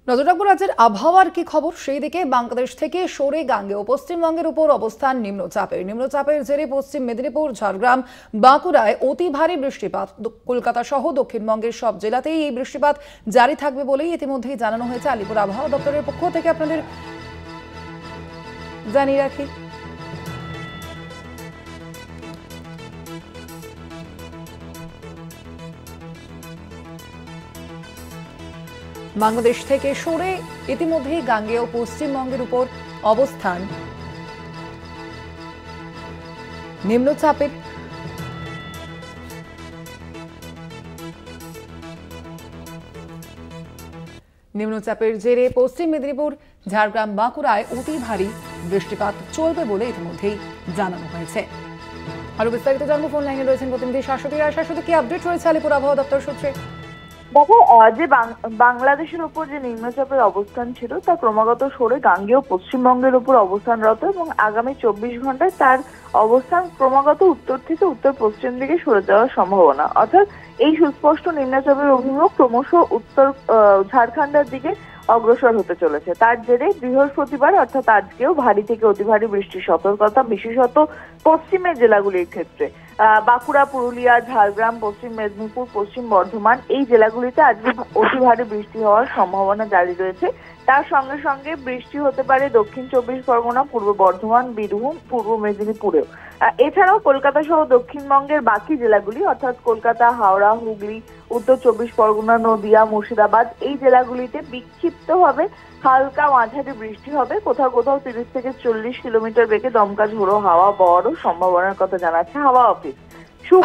নজর রাখবো রাজ্যের আবহাওয়ার কি খবর সেই দিকে। বাংলাদেশ থেকে সরে গাঙ্গেয় পশ্চিমবঙ্গের উপর অবস্থান নিম্নচাপের জেরে পশ্চিম মেদিনীপুর, ঝাড়গ্রাম, বাঁকুড়ায় অতি ভারী বৃষ্টিপাত। কলকাতা সহ দক্ষিণবঙ্গের সব জেলাতেই এই বৃষ্টিপাত জারি থাকবে বলেই ইতিমধ্যেই জানানো হয়েছে আলিপুর আবহাওয়া দপ্তরের পক্ষ থেকে। আপনাদের জানিয়ে রাখি, বাংলাদেশ থেকে সরে ইতিমধ্যেই গাঙ্গেয় পশ্চিমবঙ্গের উপর অবস্থান নিম্নচাপের। নিম্নচাপের জেরে পশ্চিম মেদিনীপুর, ঝাড়গ্রাম, বাঁকুড়ায় অতি ভারী বৃষ্টিপাত চলবে বলে ইতিমধ্যেই জানানো হয়েছে। আরো বিস্তারিত জানবো, ফোন লাইনে রয়েছেন প্রতিনিধি শাশ্বতী রায়। শাশ্বতী, কি আপডেট রয়েছে আলিপুর আবহাওয়া দপ্তর সূত্রে? দেখো, যে বাংলাদেশের উপর যে নিম্নচাপের অবস্থান ছিল তা ক্রমাগত সরে গাঙ্গেয় পশ্চিমবঙ্গের উপর অবস্থানরত এবং আগামী 24 ঘন্টায় তার অবস্থান ক্রমাগত উত্তর থেকে উত্তর পশ্চিম দিকে সরে যাওয়ার সম্ভাবনা। অর্থাৎ এই সুস্পষ্ট নিম্নচাপের অভিমুখ ক্রমশ উত্তর ঝাড়খণ্ডের দিকে অগ্রসর হতে চলেছে। তার জেরে বৃহস্পতিবার অর্থাৎ আজকেও ভারী থেকে অতি ভারী বৃষ্টির সতর্কতা, বিশেষত পশ্চিমের জেলাগুলির ক্ষেত্রে। বাঁকুড়া, পুরুলিয়া, ঝাড়গ্রাম, পশ্চিম মেদিনীপুর, পশ্চিম বর্ধমান এই জেলাগুলিতে আজকে অতি ভারী বৃষ্টি হওয়ার সম্ভাবনা জারি রয়েছে। তার সঙ্গে সঙ্গে বৃষ্টি হতে পারে দক্ষিণ 24 পরগনা, পূর্ব বর্ধমান, বীরভূম, পূর্ব মেদিনীপুরেও। এছাড়াও কলকাতা সহ দক্ষিণবঙ্গের বাকি জেলাগুলি অর্থাৎ কলকাতা, হাওড়া, হুগলি, উত্তর 24 পরগনা, নদিয়া, মুর্শিদাবাদ এই জেলাগুলিতে বিক্ষিপ্তভাবে হালকা মাঝারি বৃষ্টি হবে। কোথাও কোথাও 30 থেকে 40 কিলোমিটার বেগে দমকা ঝোড়ো হাওয়া বওয়ারও সম্ভাবনার কথা জানাচ্ছে হাওয়া অফিস।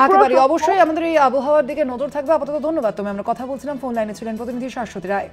একেবারে অবশ্যই আমাদের এই আবহাওয়ার দিকে নজর থাকবে। আপাতত ধন্যবাদ। আমরা কথা বলছিলাম, ফোন লাইনে ছিলেন প্রতিনিধি শাশ্বতী রায়।